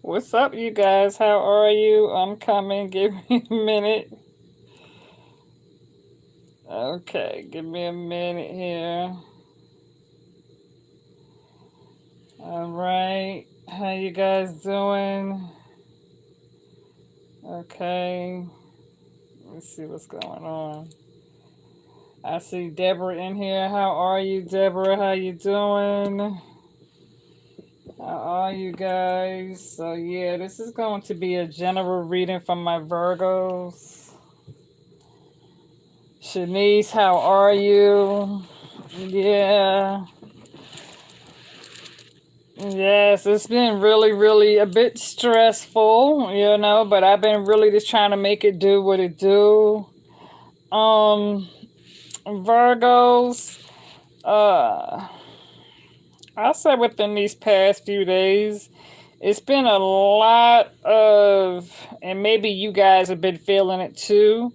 What's up, you guys? How are you? I'm coming. Give me a minute. Okay, give me a minute here. All right. How you guys doing? Okay. Let's see what's going on. I see Deborah in here. How are you, Deborah? How you doing? How are you guys? So yeah, this is going to be a general reading from my Virgos. Shanice, how are you? Yeah. Yes, it's been really, really a bit stressful, but I've been really just trying to make it do what it do. Um, Virgos, uh, I'll say within these past few days, it's been a lot of, and maybe you guys have been feeling it too,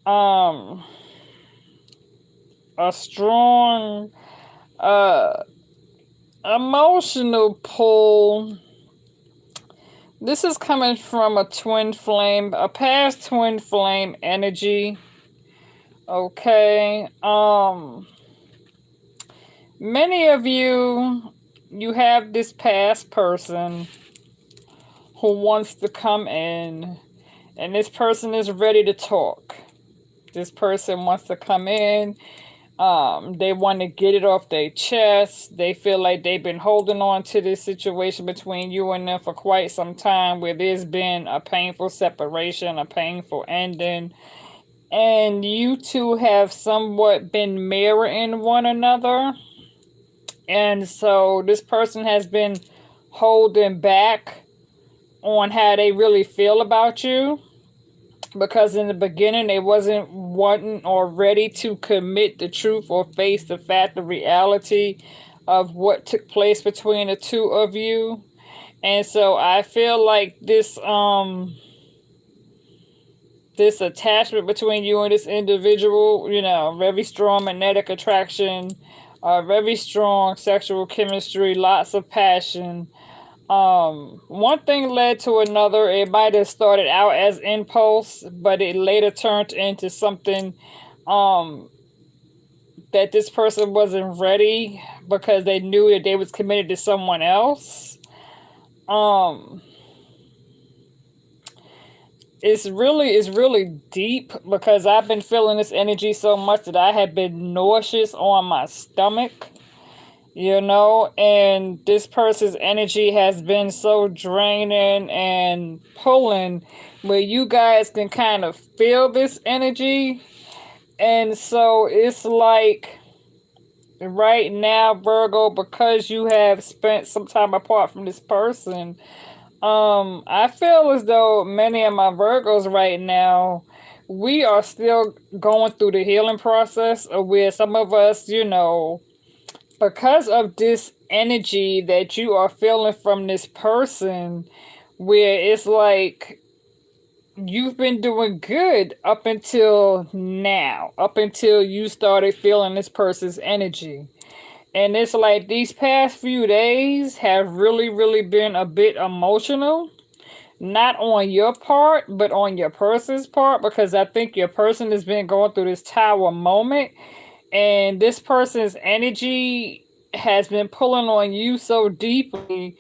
um, a strong, uh, emotional pull. This is coming from a twin flame, a past twin flame energy. Okay. Many of you have this past person who wants to come in, and this person is ready to talk. This person wants to come in. They want to get it off their chest. They feel like they've been holding on to this situation between you and them for quite some time, where there's been a painful separation, a painful ending, and you two have somewhat been mirroring one another. And so this person has been holding back on how they really feel about you, because in the beginning they wasn't wanting or ready to commit the truth or face the fact, the reality of what took place between the two of you. And so I feel like this attachment between you and this individual, very strong magnetic attraction, very strong sexual chemistry, lots of passion. One thing led to another. It might have started out as impulse, but it later turned into something that this person wasn't ready, because they knew that they was committed to someone else. It's really deep, because I've been feeling this energy so much that I have been nauseous on my stomach. And this person's energy has been so draining and pulling, where you guys can kind of feel this energy. And so it's like right now, Virgo, because you have spent some time apart from this person, I feel as though many of my Virgos right now, we are still going through the healing process, where some of us, because of this energy that you are feeling from this person, where it's like you've been doing good up until now, up until you started feeling this person's energy. And it's like these past few days have really, really been a bit emotional. Not on your part, but on your person's part, because I think your person has been going through this tower moment, and this person's energy has been pulling on you so deeply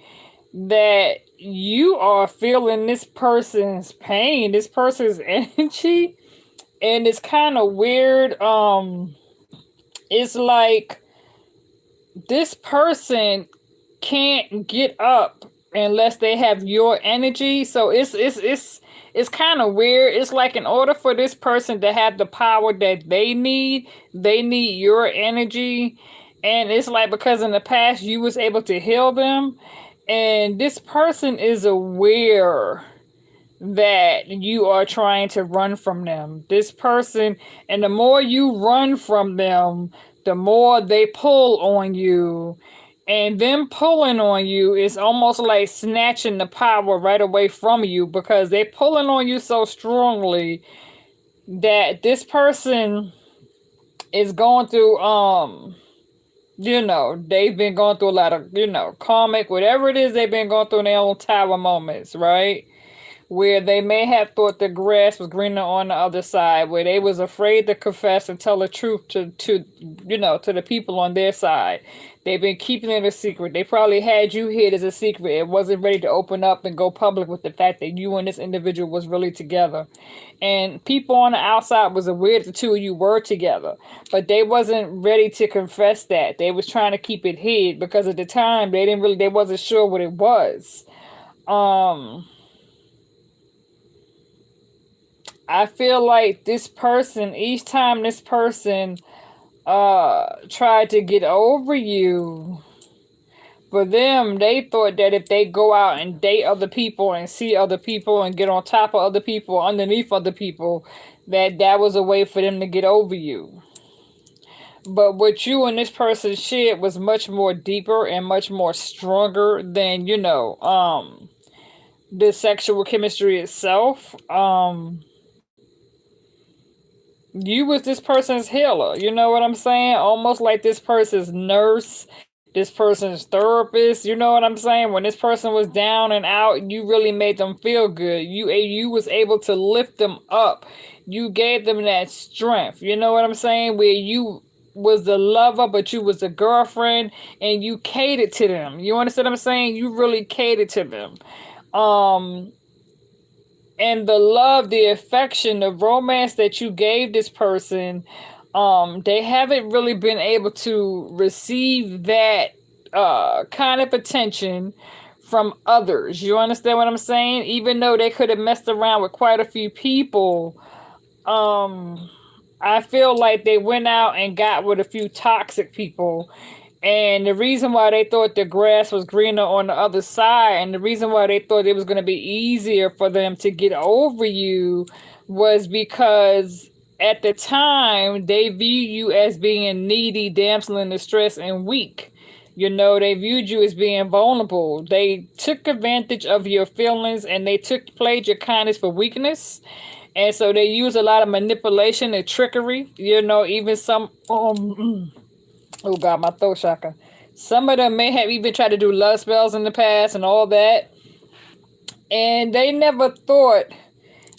that you are feeling this person's pain, this person's energy. And it's kind of weird. It's like this person can't get up unless they have your energy. So it's kind of weird. It's like in order for this person to have the power that they need your energy. And it's like, because in the past you was able to heal them, and this person is aware that you are trying to run from them. This person, and the more you run from them, the more they pull on you. And them pulling on you is almost like snatching the power right away from you, because they're pulling on you so strongly that this person is going through They've been going through a lot of, karmic, whatever it is they've been going through in their own tower moments, right? Where they may have thought the grass was greener on the other side, where they was afraid to confess and tell the truth to the people on their side. They've been keeping it a secret. They probably had you hid as a secret. It wasn't ready to open up and go public with the fact that you and this individual was really together. And people on the outside was aware that the two of you were together, but they wasn't ready to confess that. They was trying to keep it hid because at the time they wasn't sure what it was. Um I feel like this person, each time this person tried to get over you, for them, they thought that if they go out and date other people and see other people and get on top of other people, underneath other people, that was a way for them to get over you. But what you and this person shared was much more deeper and much more stronger than, the sexual chemistry itself. You was this person's healer. You know what I'm saying? Almost like this person's nurse, this person's therapist. You know what I'm saying? When this person was down and out, you really made them feel good. You was able to lift them up. You gave them that strength. You know what I'm saying? Where you was the lover, but you was the girlfriend, and you catered to them. You understand what I'm saying? You really catered to them. Um, and the love, the affection, the romance that you gave this person, they haven't really been able to receive that kind of attention from others. You understand what I'm saying? Even though they could have messed around with quite a few people, I feel like they went out and got with a few toxic people. And the reason why they thought the grass was greener on the other side, and the reason why they thought it was going to be easier for them to get over you, was because at the time they viewed you as being needy, damsel in distress, and weak. They viewed you as being vulnerable. They took advantage of your feelings, and they played your kindness for weakness. And so they use a lot of manipulation and trickery. Even some oh God, my throat chakra. Some of them may have even tried to do love spells in the past and all that. And they never thought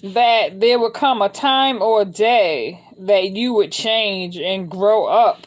that there would come a time or a day that you would change and grow up.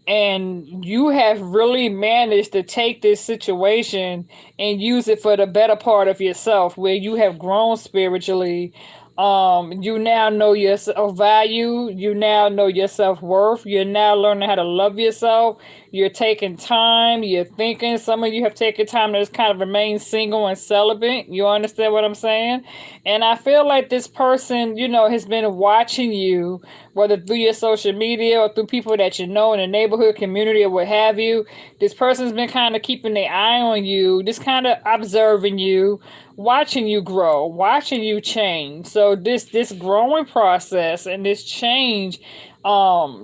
And you have really managed to take this situation and use it for the better part of yourself, where you have grown spiritually. You now know your value. You now know your self-worth. You're now learning how to love yourself. You're taking time. You're thinking. Some of you have taken time to just kind of remain single and celibate. You understand what I'm saying? And I feel like this person, has been watching you, whether through your social media or through people that you know in the neighborhood, community, or what have you. This person's been kind of keeping their eye on you, just kind of observing you, watching you grow, watching you change. So this growing process and this change,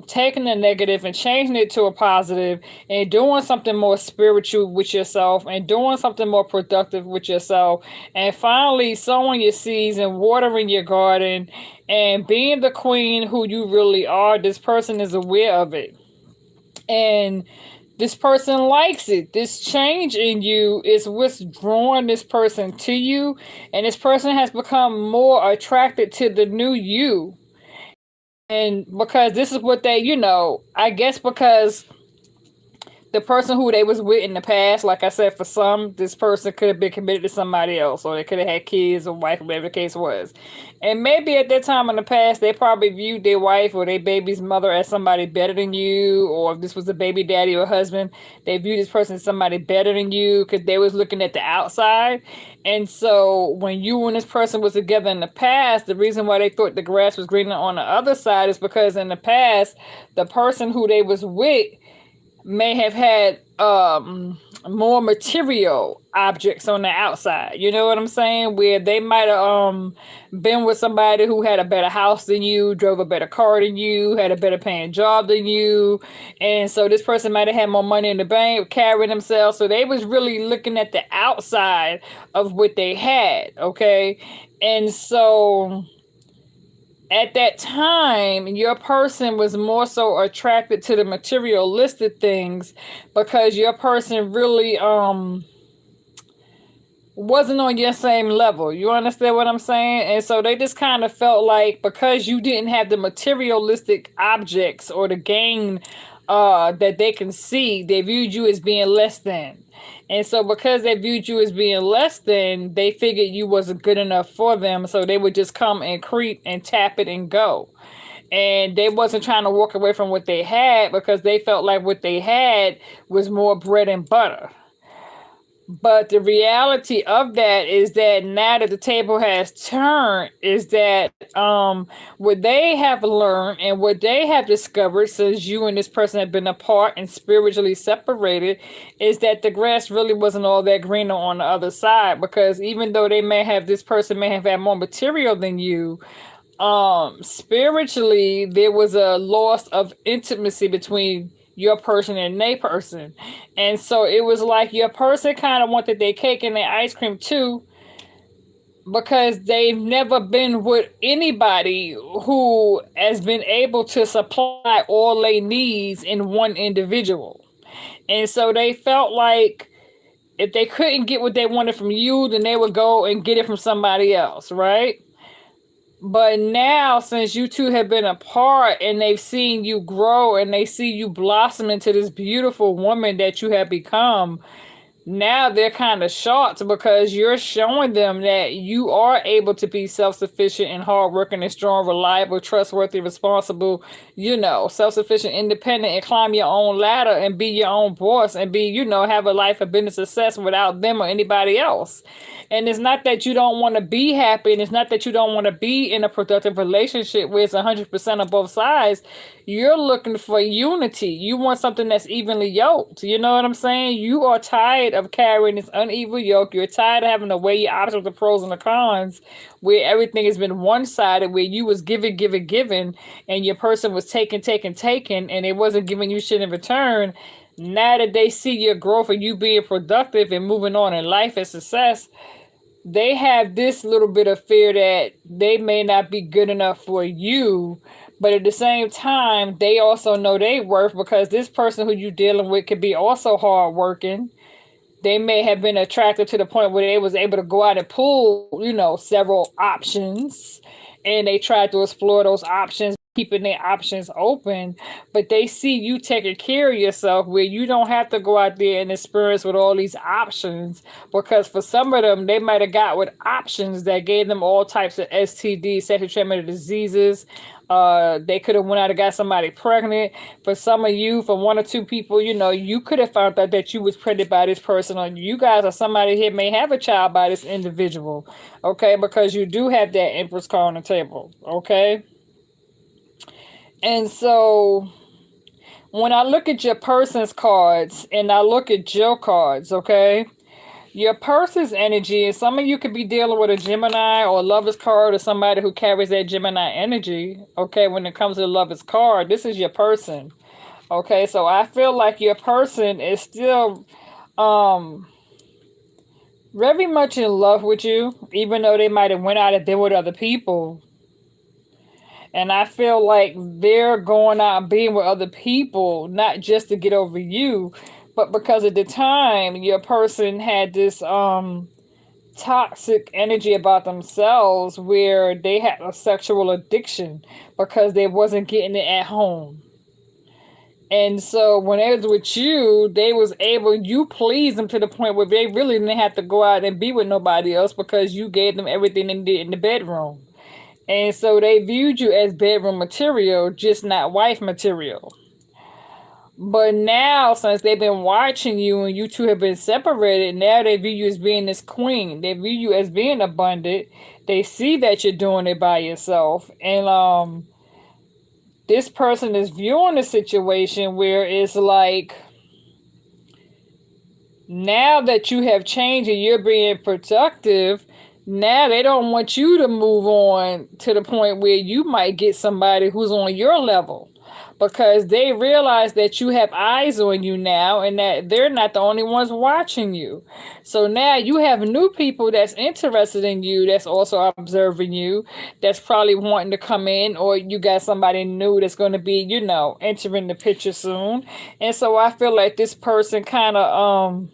taking the negative and changing it to a positive, and doing something more spiritual with yourself, and doing something more productive with yourself, and finally sowing your seeds and watering your garden and being the queen who you really are. This person is aware of it, and this person likes it. This change in you is what's drawing this person to you, and this person has become more attracted to the new you. And because this is what I guess because the person who they was with in the past, like I said, for some, this person could have been committed to somebody else, or they could have had kids or wife, whatever the case was. And maybe at that time in the past, they probably viewed their wife or their baby's mother as somebody better than you, or if this was a baby daddy or husband, they viewed this person as somebody better than you because they was looking at the outside. And so when you and this person was together in the past, the reason why they thought the grass was greener on the other side is because in the past, the person who they was with may have had more material objects on the outside. You know what I'm saying? Where they might have been with somebody who had a better house than you, drove a better car than you, had a better paying job than you. And so this person might have had more money in the bank, carrying themselves. So they was really looking at the outside of what they had. Okay. And so At that time, your person was more so attracted to the materialistic things because your person really wasn't on your same level. You understand what I'm saying? And so they just kind of felt like because you didn't have the materialistic objects or the gain that they can see, they viewed you as being less than. And so because they viewed you as being less than, they figured you wasn't good enough for them. So they would just come and creep and tap it and go. And they wasn't trying to walk away from what they had because they felt like what they had was more bread and butter. But the reality of that is that now that the table has turned, is that what they have learned and what they have discovered since you and this person have been apart and spiritually separated is that the grass really wasn't all that greener on the other side. Because even though this person may have had more material than you, spiritually there was a loss of intimacy between your person and they person. And so it was like your person kind of wanted their cake and their ice cream too, because they've never been with anybody who has been able to supply all their needs in one individual. And so they felt like if they couldn't get what they wanted from you, then they would go and get it from somebody else, right? But now, since you two have been apart and they've seen you grow and they see you blossom into this beautiful woman that you have become, now they're kind of shocked because you're showing them that you are able to be self-sufficient and hardworking and strong, reliable, trustworthy, responsible, self-sufficient, independent, and climb your own ladder and be your own boss and be, have a life of business success without them or anybody else. And it's not that you don't want to be happy, and it's not that you don't want to be in a productive relationship where it's 100% on both sides. You're looking for unity. You want something that's evenly yoked. You know what I'm saying? You are tired of carrying this uneven yoke. You're tired of having to weigh your options, the pros and the cons, where everything has been one-sided, where you was giving, and your person was taking, and it wasn't giving you shit in return. Now that they see your growth and you being productive and moving on in life and success, they have this little bit of fear that they may not be good enough for you. But at the same time, they also know their worth because this person who you're dealing with could be also hardworking. They may have been attracted to the point where they was able to go out and pull, several options. And they tried to explore those options, keeping their options open, but they see you taking care of yourself where you don't have to go out there and experience with all these options, because for some of them, they might have got with options that gave them all types of STDs, sexually transmitted diseases. They could have went out and got somebody pregnant. For some of you, for one or two people, you could have found out that you was pregnant by this person, or you guys or somebody here may have a child by this individual, okay? Because you do have that Empress card on the table, okay? And so when I look at your person's cards and I look at your cards, okay, your person's energy, and some of you could be dealing with a Gemini or a Lover's card or somebody who carries that Gemini energy, okay, when it comes to the Lover's card, this is your person, okay? So I feel like your person is still very much in love with you, even though they might have went out and been with other people. And I feel like they're going out and being with other people, not just to get over you, but because at the time your person had this toxic energy about themselves where they had a sexual addiction because they wasn't getting it at home. And so when they was with you, you pleased them to the point where they really didn't have to go out and be with nobody else because you gave them everything they did in the bedroom. And so they viewed you as bedroom material, just not wife material. But now, since they've been watching you and you two have been separated, now they view you as being this queen. They view you as being abundant. They see that you're doing it by yourself. And this person is viewing the situation where it's like, now that you have changed and you're being productive, now they don't want you to move on to the point where you might get somebody who's on your level. because they realize that you have eyes on you now and that they're not the only ones watching you. So now you have new people that's interested in you, that's also observing you, that's probably wanting to come in, or you got somebody new that's going to be, entering the picture soon. And so I feel like this person kind of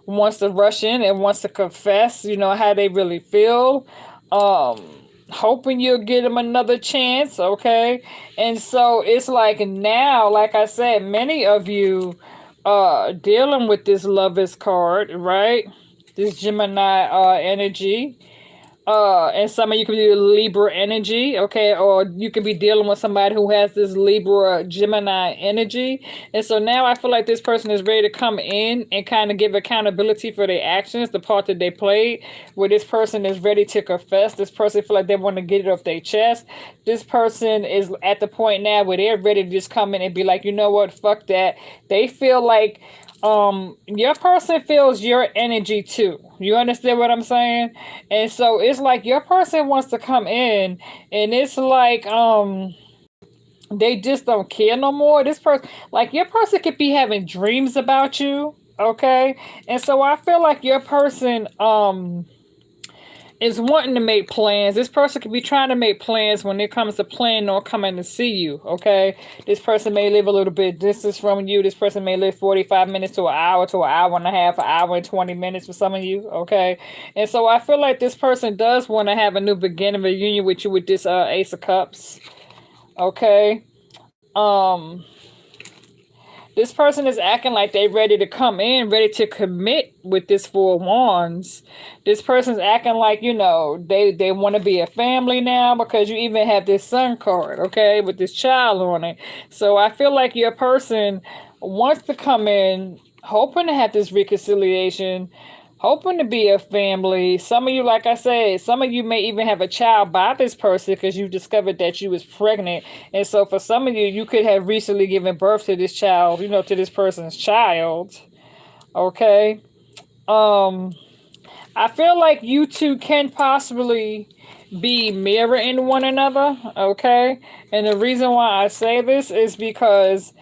wants to rush in and wants to confess, how they really feel. Um, Hoping you'll give them another chance, okay? And so it's like now, like I said, many of you dealing with this lovers card, right? This Gemini energy. And some of you could be Libra energy, okay, or you could be dealing with somebody who has this Libra Gemini energy. And so now I feel like this person is ready to come in and kind of give accountability for their actions, the part that they played, where this person is ready to confess. This person feel like they want to get it off their chest. This person is at the point now where they're ready to just come in and be like, you know what, fuck that. They feel like your person feels your energy too. You understand what I'm saying? And so it's like your person wants to come in, and it's like they just don't care no more. This person, like, your person could be having dreams about you, okay? And so I feel like your person is wanting to make plans. This person could be trying to make plans when it comes to planning or coming to see you, okay? This person may live a little bit distance from you. This person may live 45 minutes to an hour and a half, an hour and 20 minutes for some of you, okay? And so I feel like this person does want to have a new beginning, a union with you with this Ace of Cups, okay? This person is acting like they ready to come in, ready to commit with this Four of Wands. This person's acting like, they want to be a family now, because you even have this Sun card, okay, with this child on it. So I feel like your person wants to come in, hoping to have this reconciliation, hoping to be a family. Some of you, like I said, some of you may even have a child by this person because you discovered that you was pregnant. And so for some of you, you could have recently given birth to this child, to this person's child. Okay. I feel like you two can possibly be mirroring one another. Okay. And the reason why I say this is because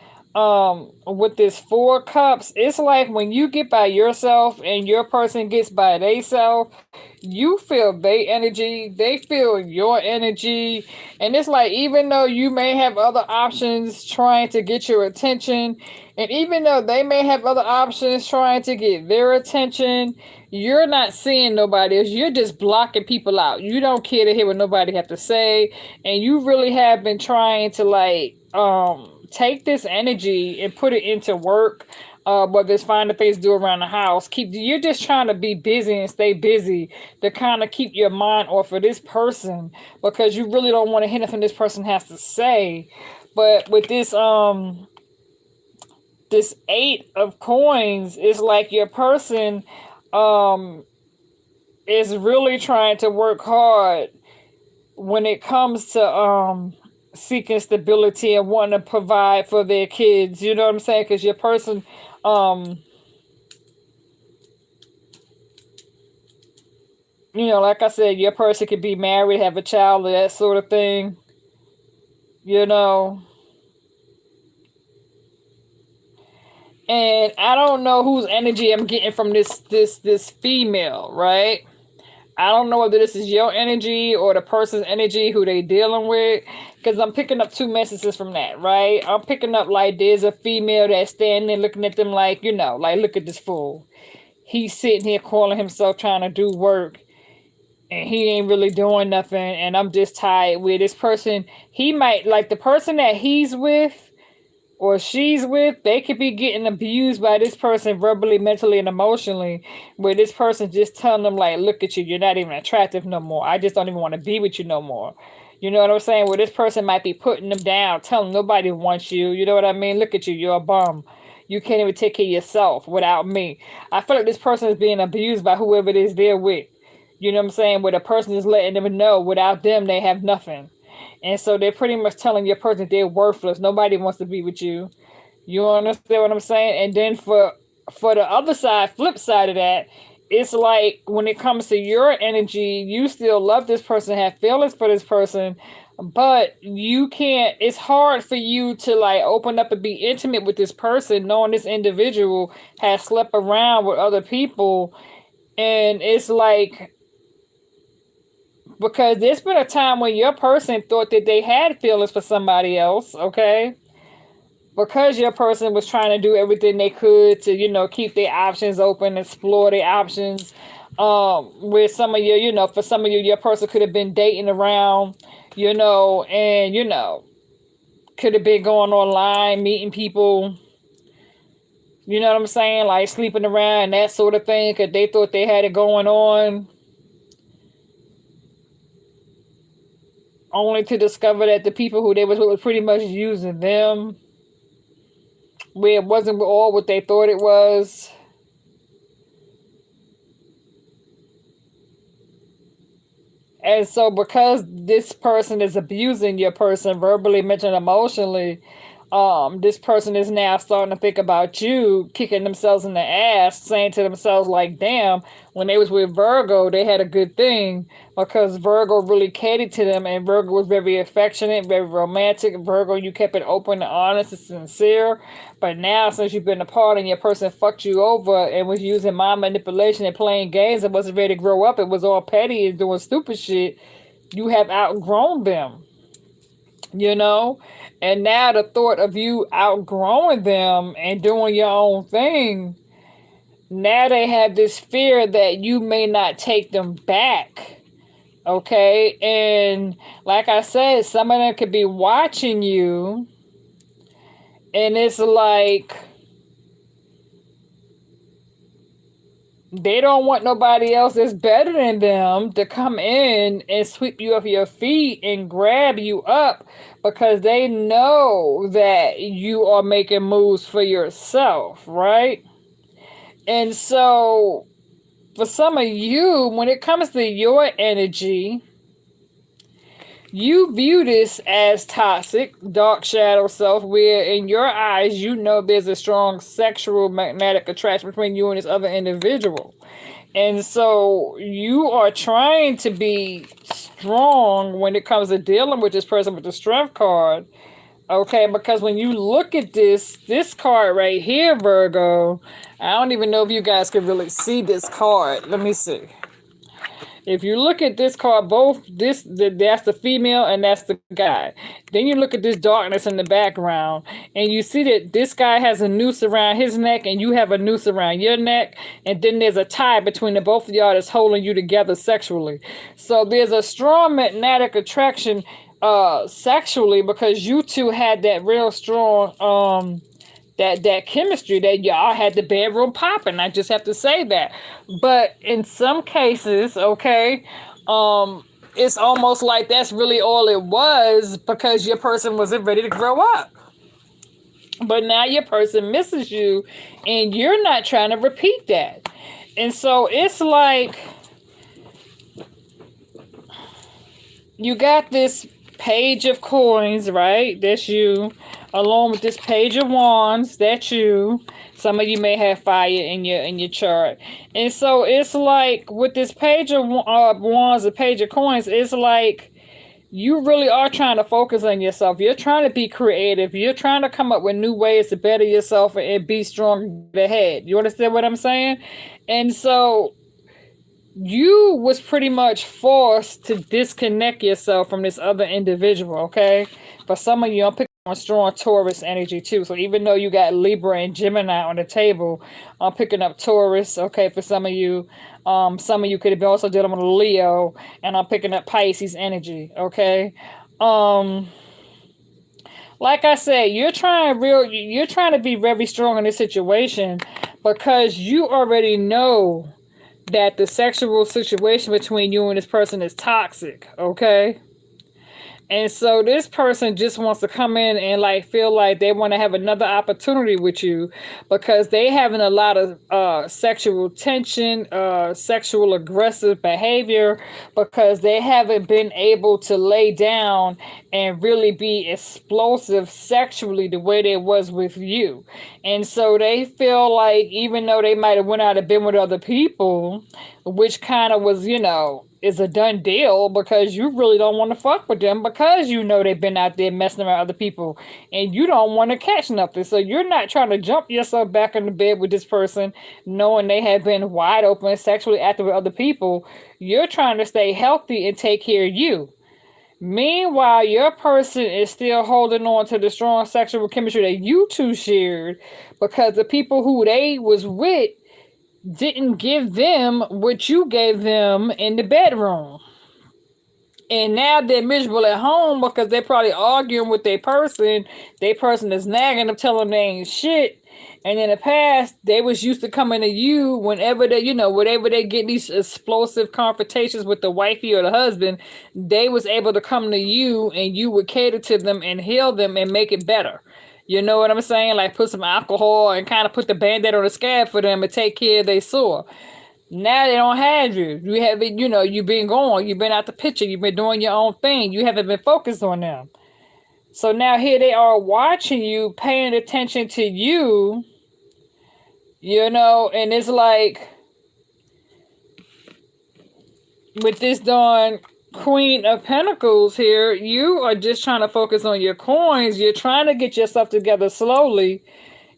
with this Four Cups, it's like when you get by yourself and your person gets by theyself, you feel their energy, they feel your energy. And it's like, even though you may have other options trying to get your attention, and even though they may have other options trying to get their attention, you're not seeing nobody else. You're just blocking people out. You don't care to hear what nobody have to say. And you really have been trying to take this energy and put it into work, whether it's finding things to do around the house. You're just trying to be busy and stay busy to kind of keep your mind off of this person, because you really don't want to hear anything this person has to say. But with this this Eight of Coins, it's like your person is really trying to work hard when it comes to seeking stability and wanting to provide for their kids. You know what I'm saying? Because your person, like I said, your person could be married, have a child, that sort of thing. And I don't know whose energy I'm getting from this female, right? I don't know whether this is your energy or the person's energy who they dealing with, because I'm picking up two messages from that, right? I'm picking up like there's a female that's standing there looking at them like, like, look at this fool. He's sitting here calling himself trying to do work, and he ain't really doing nothing, and I'm just tired with this person. He might, like, the person that he's with or she's with, they could be getting abused by this person verbally, mentally, and emotionally, where this person just telling them like, look at you, you're not even attractive no more. I just don't even want to be with you no more. You know what I'm saying? Where this person might be putting them down, telling nobody wants you. You know what I mean? Look at you, you're a bum. You can't even take care of yourself without me. I feel like this person is being abused by whoever it is they're with. You know what I'm saying? Where the person is letting them know without them, they have nothing. And so they're pretty much telling your person they're worthless. Nobody wants to be with you. You understand what I'm saying? And then for the other side, flip side of that, it's like when it comes to your energy, you still love this person, have feelings for this person, but you can't, it's hard for you to like open up and be intimate with this person knowing this individual has slept around with other people. And it's like, because there's been a time when your person thought that they had feelings for somebody else, okay? Because your person was trying to do everything they could to, keep their options open, explore their options. With some of you, for some of you, your person could have been dating around, and could have been going online, meeting people, you know what I'm saying? Like sleeping around, that sort of thing, because they thought they had it going on, only to discover that the people who they was with was pretty much using them, where it wasn't all what they thought it was. And so, because this person is abusing your person verbally, mentally, emotionally, this person is now starting to think about you, kicking themselves in the ass, saying to themselves like, damn, when they was with Virgo, they had a good thing because Virgo really catered to them, and Virgo was very affectionate, very romantic. Virgo, you kept it open and honest and sincere. But now, since you've been apart and your person fucked you over and was using mind manipulation and playing games and wasn't ready to grow up, it was all petty and doing stupid shit, you have outgrown them, you know? And now the thought of you outgrowing them and doing your own thing, now they have this fear that you may not take them back. Okay? And like I said, some of them could be watching you, and it's like they don't want nobody else that's better than them to come in and sweep you off your feet and grab you up, because they know that you are making moves for yourself, right? And so, for some of you, when it comes to your energy, you view this as toxic, dark shadow self, where in your eyes, there's a strong sexual magnetic attraction between you and this other individual. And so you are trying to be strong when it comes to dealing with this person with the strength card. Okay, because when you look at this card right here, Virgo, I don't even know if you guys can really see this card. Let me see. If you look at this card, that's the female and that's the guy. Then you look at this darkness in the background, and you see that this guy has a noose around his neck, and you have a noose around your neck, and then there's a tie between the both of y'all that's holding you together sexually. So there's a strong magnetic attraction sexually, because you two had that real strong that chemistry, that y'all had the bedroom popping. I just have to say that. But in some cases, okay, it's almost like that's really all it was, because your person wasn't ready to grow up. But now your person misses you, and you're not trying to repeat that. And so it's like you got this page of coins, right? That's you. Along with this page of wands, that's you. Some of you may have fire in your chart. And so it's like with this page of wands, the page of coins, it's like you really are trying to focus on yourself. You're trying to be creative. You're trying to come up with new ways to better yourself and be strong ahead. You understand what I'm saying? And so you was pretty much forced to disconnect yourself from this other individual, okay? For some of you, I'm picking on strong Taurus energy too. So even though you got Libra and Gemini on the table, I'm picking up Taurus, okay, for some of you. Some of you could have been also dealing with a Leo, and I'm picking up Pisces energy, okay? Like I said, you're trying to be very strong in this situation, because you already know that the sexual situation between you and this person is toxic, okay? And so this person just wants to come in and like feel like they want to have another opportunity with you, because they having a lot of sexual tension, sexual aggressive behavior, because they haven't been able to lay down and really be explosive sexually the way they was with you. And so they feel like even though they might have went out and been with other people, which kind of was, is a done deal because you really don't want to fuck with them because you know they've been out there messing around other people and you don't want to catch nothing. So you're not trying to jump yourself back in the bed with this person knowing they have been wide open sexually active with other people. You're trying to stay healthy and take care of you. Meanwhile, your person is still holding on to the strong sexual chemistry that you two shared because the people who they was with didn't give them what you gave them in the bedroom. And now they're miserable at home because they're probably arguing with their person. Their person is nagging them, telling them they ain't shit. And in the past, they was used to coming to you whenever they, whenever they get these explosive confrontations with the wifey or the husband, they was able to come to you and you would cater to them and heal them and make it better. You know what I'm saying? Like put some alcohol and kind of put the band-aid on the scab for them and take care of their sore. Now they don't have you. You haven't, you've been gone. You've been out the picture. You've been doing your own thing. You haven't been focused on them. So now here they are watching you, paying attention to you, and it's like with this darn Queen of Pentacles here, you are just trying to focus on your coins. You're trying to get yourself together slowly.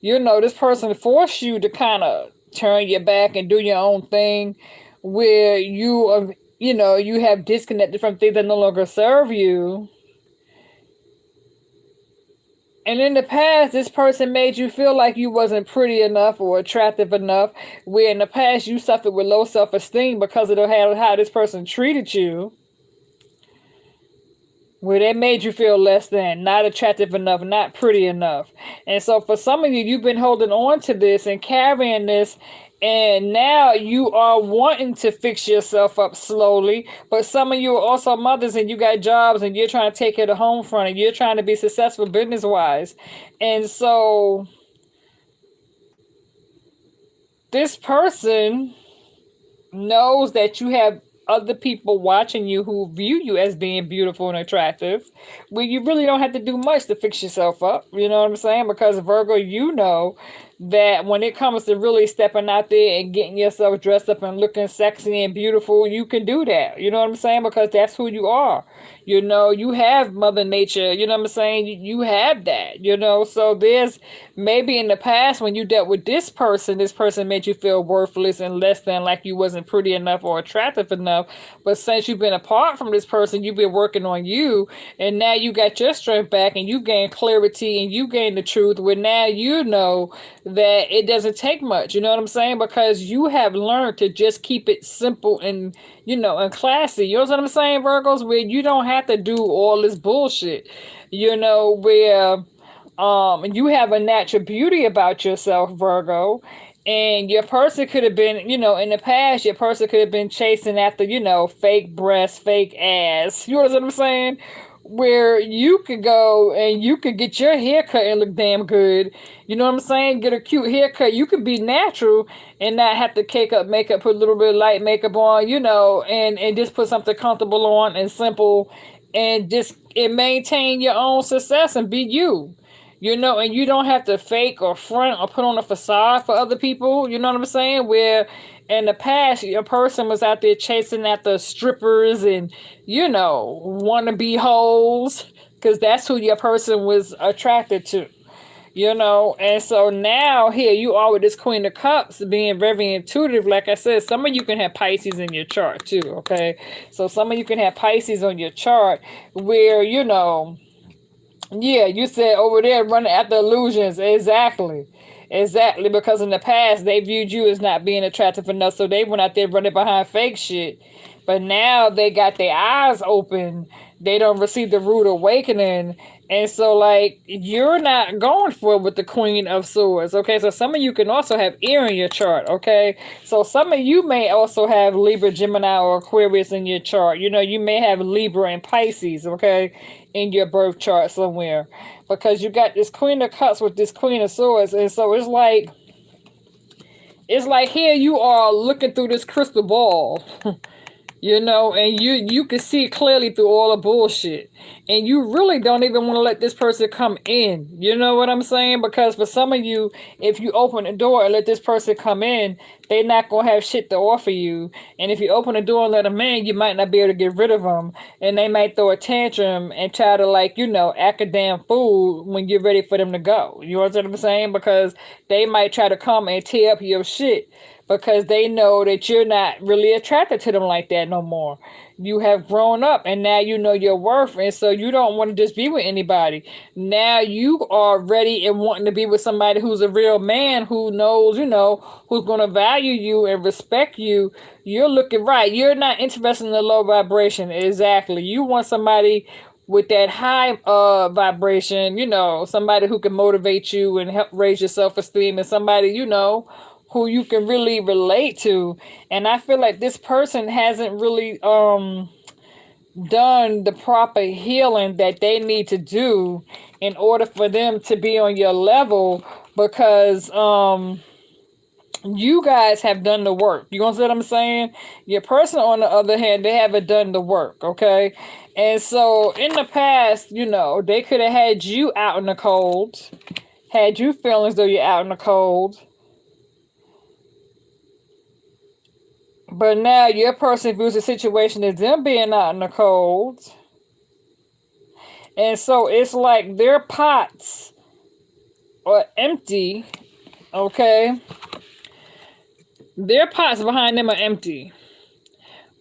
This person forced you to kind of turn your back and do your own thing where you are, you have disconnected from things that no longer serve you. And in the past, this person made you feel like you wasn't pretty enough or attractive enough, where in the past you suffered with low self-esteem because of how this person treated you. Where they made you feel less than, not attractive enough, not pretty enough. And so for some of you, you've been holding on to this and carrying this, and now you are wanting to fix yourself up slowly. But some of you are also mothers and you got jobs and you're trying to take care of the home front and you're trying to be successful business-wise. And so this person knows that you have other people watching you who view you as being beautiful and attractive, where you really don't have to do much to fix yourself up. You know what I'm saying? Because Virgo, you know that when it comes to really stepping out there and getting yourself dressed up and looking sexy and beautiful, you can do that. You know what I'm saying? Because that's who you are. You have Mother Nature. You know what I'm saying? You have that, So there's maybe in the past when you dealt with this person made you feel worthless and less than, like you wasn't pretty enough or attractive enough. But since you've been apart from this person, you've been working on you. And now you got your strength back and you gain clarity and you gain the truth where now you know that it doesn't take much. You know what I'm saying? Because you have learned to just keep it simple and, and classy. You know what I'm saying, Virgos? Where you don't have to do all this bullshit, where you have a natural beauty about yourself, Virgo. And your person could have been, in the past, your person could have been chasing after, fake breasts, fake ass. You know what I'm saying? Where you could go and you could get your hair cut and look damn good. You know what I'm saying? Get a cute haircut. You could be natural and not have to cake up makeup, put a little bit of light makeup on, and just put something comfortable on and simple and maintain your own success and be you. And you don't have to fake or front or put on a facade for other people. You know what I'm saying? Where in the past, a person was out there chasing after strippers and, wannabe hoes, because that's who your person was attracted to. And so now here you are with this Queen of Cups being very intuitive. Like I said, some of you can have Pisces in your chart too, okay? So some of you can have Pisces on your chart where, yeah, you said over there running after illusions. Exactly, because in the past, they viewed you as not being attractive enough, so they went out there running behind fake shit. But now they got their eyes open. They don't receive the rude awakening. And so, like, you're not going for it with the Queen of Swords, okay? So some of you can also have air in your chart, okay? So some of you may also have Libra, Gemini, or Aquarius in your chart. You may have Libra and Pisces, okay, in your birth chart somewhere. Because you got this Queen of Cups with this Queen of Swords. And so it's like here you are looking through this crystal ball. You know, and you can see clearly through all the bullshit, and you really don't even want to let this person come in. You know what I'm saying? Because for some of you, if you open the door and let this person come in, they're not gonna have shit to offer you. And if you open the door and let them in, you might not be able to get rid of them, and they might throw a tantrum and try to, like, act a damn fool when you're ready for them to go. You know what I'm saying? Because they might try to come and tear up your shit because they know that you're not really attracted to them like that no more. You have grown up and now you know your worth, and so you don't want to just be with anybody. Now you are ready and wanting to be with somebody who's a real man, who knows, who's going to value you and respect you. You're looking right. You're not interested in the low vibration. Exactly. You want somebody with that high vibration, somebody who can motivate you and help raise your self-esteem, and somebody, who you can really relate to. And I feel like this person hasn't really done the proper healing that they need to do in order for them to be on your level, because you guys have done the work. You know what I'm saying? Your person, on the other hand, they haven't done the work, okay? And so in the past, they could have had you out in the cold, had you feeling as though you're out in the cold. But now your person views the situation as them being out in the cold. And so it's like their pots are empty, okay? Their pots behind them are empty.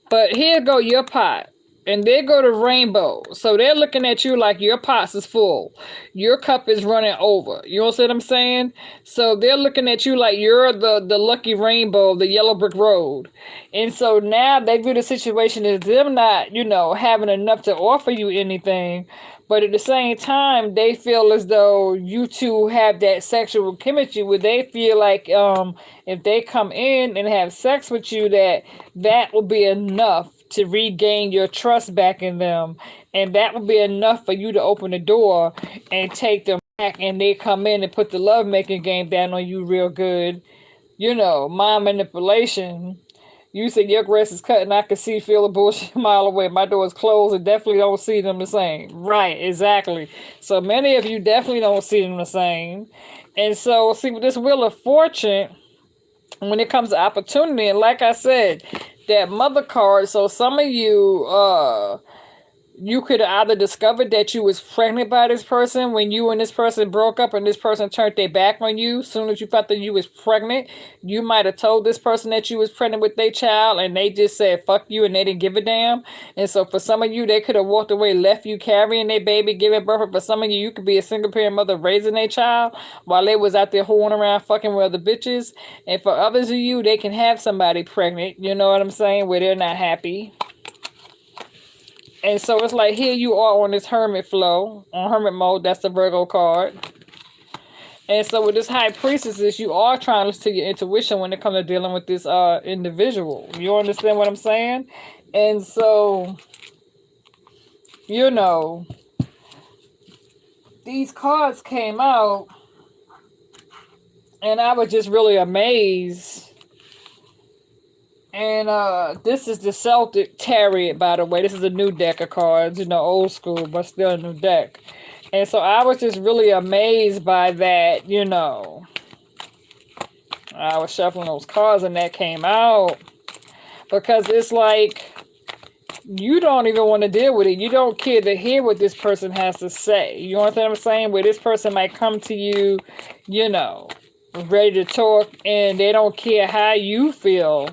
But here go your pot. And there go the rainbow. So they're looking at you like your pots is full. Your cup is running over. You know what I'm saying? So they're looking at you like you're the lucky rainbow, the yellow brick road. And so now they view the situation as them not, having enough to offer you anything. But at the same time, they feel as though you two have that sexual chemistry where they feel like if they come in and have sex with you, that will be enough to regain your trust back in them. And that will be enough for you to open the door and take them back, and they come in and put the lovemaking game down on you real good. Mind manipulation. You said your grass is cut and I can feel the bullshit a mile away. My door is closed and definitely don't see them the same. Right, exactly. So many of you definitely don't see them the same. And so, see, with this Wheel of Fortune, when it comes to opportunity, and like I said, that Mother card, so some of you, you could have either discovered that you was pregnant by this person when you and this person broke up, and this person turned their back on you. As soon as you thought that you was pregnant, you might have told this person that you was pregnant with their child, and they just said fuck you, and they didn't give a damn. And so for some of you, they could have walked away, left you carrying their baby, giving birth. But for some of you, you could be a single parent mother raising their child while they was out there whoring around fucking with other bitches. And for others of you, they can have somebody pregnant, you know what I'm saying, where they're not happy. And so it's like, here you are on this hermit flow, on hermit mode. That's the Virgo card. And so with this High Priestess, you are trying to listen to your intuition when it comes to dealing with this individual. You understand what I'm saying? And so, these cards came out, and I was just really amazed. And this is the Celtic Tarot, by the way. This is a new deck of cards, old school, but still a new deck. And so I was just really amazed by that, I was shuffling those cards and that came out. Because it's like, you don't even want to deal with it. You don't care to hear what this person has to say. You know what I'm saying? Where this person might come to you, ready to talk, and they don't care how you feel.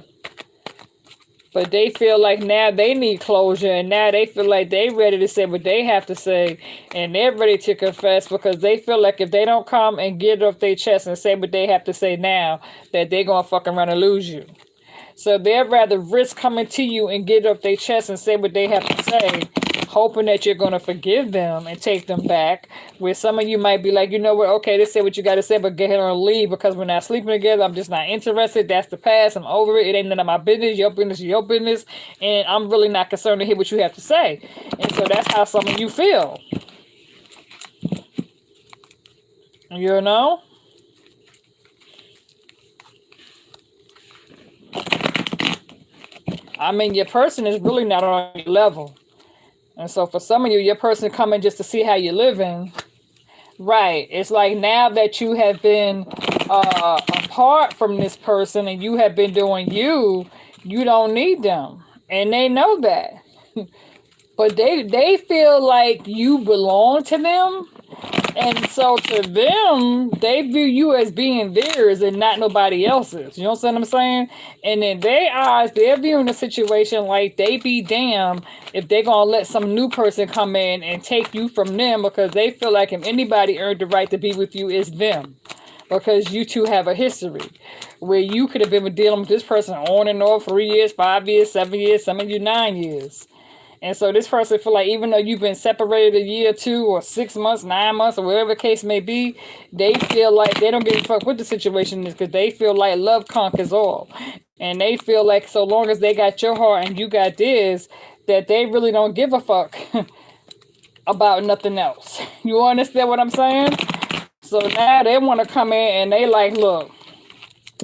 But they feel like now they need closure, and now they feel like they ready to say what they have to say, and they're ready to confess, because they feel like if they don't come and get it off their chest and say what they have to say now, that they're going to fucking run and lose you. So they'd rather risk coming to you and get it off their chest and say what they have to say, hoping that you're going to forgive them and take them back. Where some of you might be like, you know what, okay, they say what you got to say, but go ahead and leave, because we're not sleeping together. I'm just not interested. That's the past. I'm over it. It ain't none of my business. Your business is your business. And I'm really not concerned to hear what you have to say. And so that's how some of you feel. You know? I mean, your person is really not on your level. And so for some of you, your person coming just to see how you're living. Right. It's like now that you have been apart from this person and you have been doing you, you don't need them. And they know that. But they feel like you belong to them. And so to them, they view you as being theirs and not nobody else's. You know what I'm saying? And in their eyes, they're viewing the situation like they be damn if they're going to let some new person come in and take you from them, because they feel like if anybody earned the right to be with you, it's them. Because you two have a history where you could have been dealing with this person on and off 3 years, 5 years, 7 years, some of you 9 years. And so this person feel like even though you've been separated a year, 2 or 6 months, 9 months, or whatever the case may be, they feel like they don't give a fuck what the situation is, because they feel like love conquers all. And they feel like so long as they got your heart and you got theirs, that they really don't give a fuck about nothing else. You understand what I'm saying? So now they want to come in and they like, look,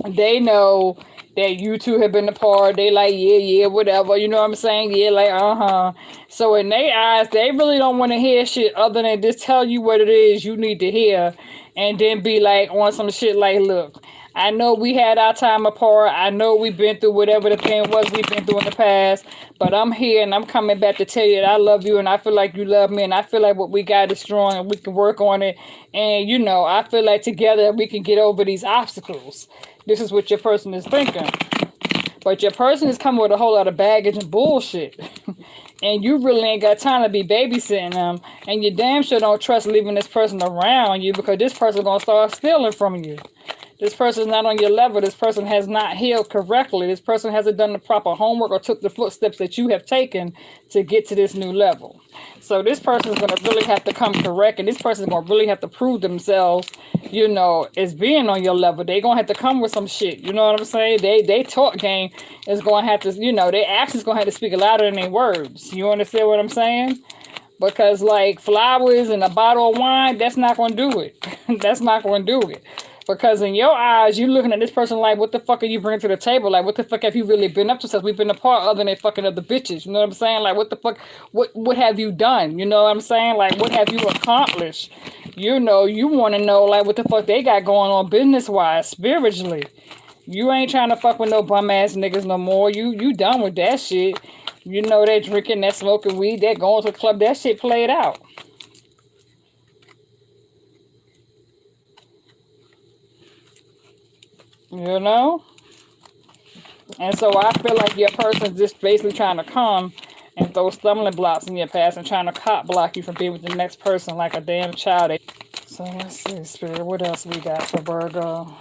they know that you two have been apart. They like, yeah, whatever. You know what I'm saying? Yeah, like, So in their eyes, they really don't want to hear shit other than just tell you what it is you need to hear. And then be like on some shit like, look, I know we had our time apart. I know we've been through whatever the thing was we've been through in the past. But I'm here and I'm coming back to tell you that I love you and I feel like you love me. And I feel like what we got is strong and we can work on it. And, you know, I feel like together we can get over these obstacles. This is what your person is thinking. But your person is coming with a whole lot of baggage and bullshit. And you really ain't got time to be babysitting them. And you damn sure don't trust leaving this person around you, because this person going to start stealing from you. This person is not on your level. This person has not healed correctly. This person hasn't done the proper homework or took the footsteps that you have taken to get to this new level. So this person is going to really have to come correct, and this person is going to really have to prove themselves, you know, as being on your level. They're going to have to come with some shit. You know what I'm saying? They talk game is going to have to, you know, their actions going to have to speak louder than their words. You understand what I'm saying? Because like flowers and a bottle of wine, that's not going to do it. That's not going to do it. Because in your eyes, you're looking at this person like, what the fuck are you bringing to the table? Like, what the fuck have you really been up to since we've been apart other than fucking other bitches? You know what I'm saying? Like, what the fuck, what have you done? You know what I'm saying? Like, what have you accomplished? You know, you want to know, like, what the fuck they got going on business-wise, spiritually. You ain't trying to fuck with no bum-ass niggas no more. You done with that shit. You know, they drinking, they smoking weed, they going to the club. That shit played out. You know? And so I feel like your person's just basically trying to come and throw stumbling blocks in your past and trying to cop block you from being with the next person like a damn child. So let's see, Spirit, what else we got for Virgo?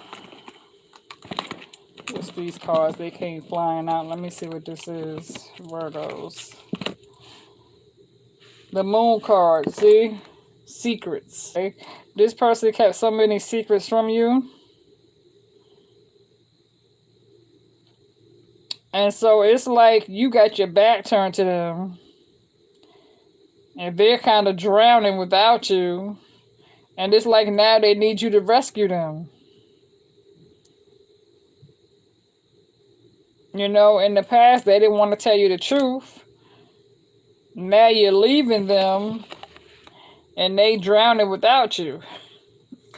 What's these cards? They came flying out. Let me see what this is. Virgos. The Moon card, see? Secrets. Okay? This person kept so many secrets from you. And so it's like you got your back turned to them. And they're kind of drowning without you. And it's like now they need you to rescue them. You know, in the past, they didn't want to tell you the truth. Now you're leaving them. And they drowning without you.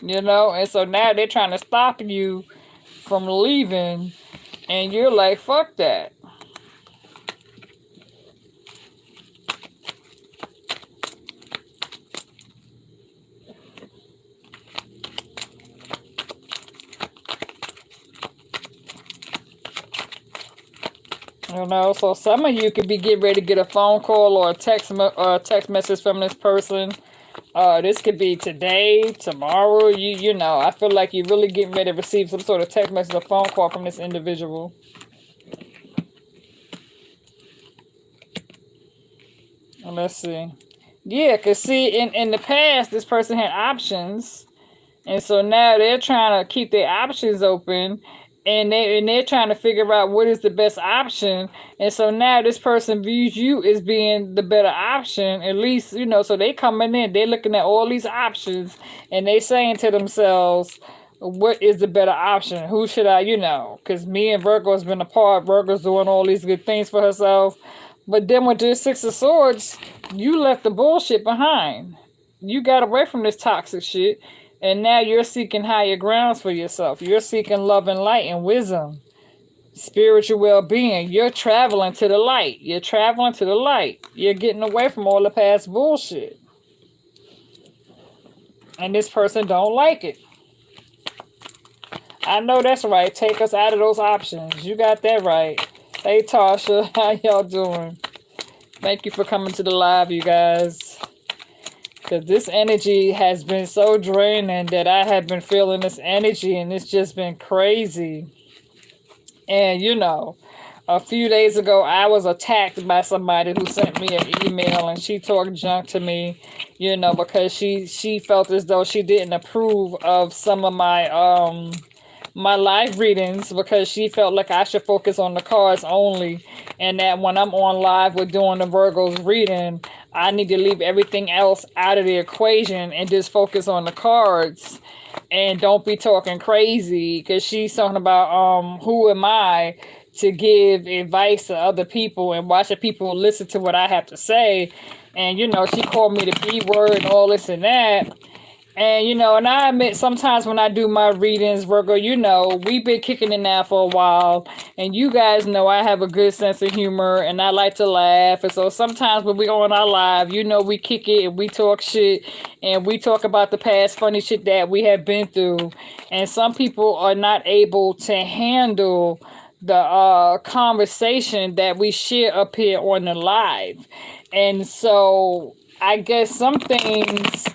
You know, and so now they're trying to stop you from leaving. And you're like, fuck that. You know, so some of you could be getting ready to get a phone call or a text message from this person. This could be today, tomorrow. You know, I feel like you're really getting ready to receive some sort of text message or phone call from this individual. Let's see. Yeah, because see, in the past, this person had options. And so now they're trying to keep their options open. And they're trying to figure out what is the best option. And so now this person views you as being the better option. At least, you know, so they coming in. They're looking at all these options. And they saying to themselves, what is the better option? Who should I, because me and Virgo has been apart. Virgo's doing all these good things for herself. But then with this Six of Swords, you left the bullshit behind. You got away from this toxic shit. And now you're seeking higher grounds for yourself. You're seeking love and light and wisdom. Spiritual well-being. You're traveling to the light. You're traveling to the light. You're getting away from all the past bullshit. And this person don't like it. I know that's right. Take us out of those options. You got that right. Hey, Tasha. How y'all doing? Thank you for coming to the live, you guys. Because this energy has been so draining that I have been feeling this energy and it's just been crazy. And, a few days ago, I was attacked by somebody who sent me an email and she talked junk to me, because she felt as though she didn't approve of some of my live readings because she felt like I should focus on the cards only, and that when I'm on live with doing the Virgo's reading, I need to leave everything else out of the equation and just focus on the cards and don't be talking crazy, because she's talking about who am I to give advice to other people and watching people listen to what I have to say. And she called me the B word and all this and that. And, and I admit sometimes when I do my readings, Virgo, we've been kicking it now for a while. And you guys know I have a good sense of humor and I like to laugh. And so sometimes when we go on our live, we kick it and we talk shit and we talk about the past funny shit that we have been through. And some people are not able to handle the conversation that we share up here on the live. And so I guess some things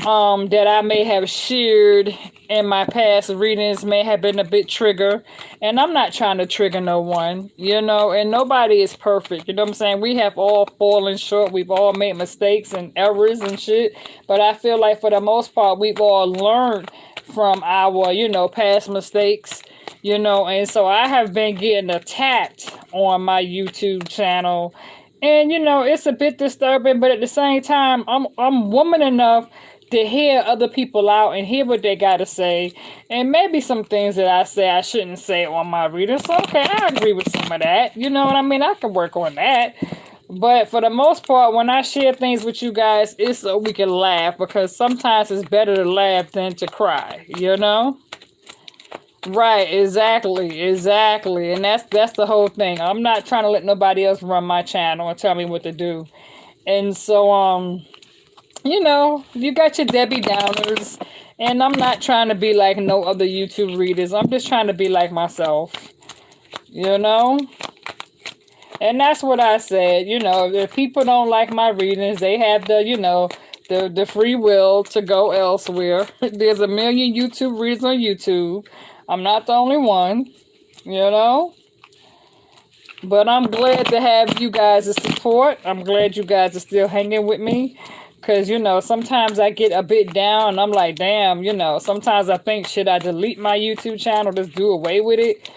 that I may have shared in my past readings may have been a bit trigger, and I'm not trying to trigger no one, and nobody is perfect, you know what I'm saying? We have all fallen short, we've all made mistakes and errors and shit, but I feel like for the most part, we've all learned from our, past mistakes, and so I have been getting attacked on my YouTube channel, and, it's a bit disturbing, but at the same time, I'm woman enough to hear other people out and hear what they got to say. And maybe some things that I say I shouldn't say on my readers. So, okay, I agree with some of that. You know what I mean? I can work on that. But for the most part, when I share things with you guys, it's so we can laugh. Because sometimes it's better to laugh than to cry. Right, exactly. And that's the whole thing. I'm not trying to let nobody else run my channel and tell me what to do. And so, you got your Debbie Downers, and I'm not trying to be like no other YouTube readers. I'm just trying to be like myself, and that's what I said. If people don't like my readings, they have the free will to go elsewhere. There's a million YouTube readers on YouTube. I'm not the only one, but I'm glad to have you guys' support. I'm glad you guys are still hanging with me. Because, sometimes I get a bit down and I'm like, damn, sometimes I think, should I delete my YouTube channel, just do away with it,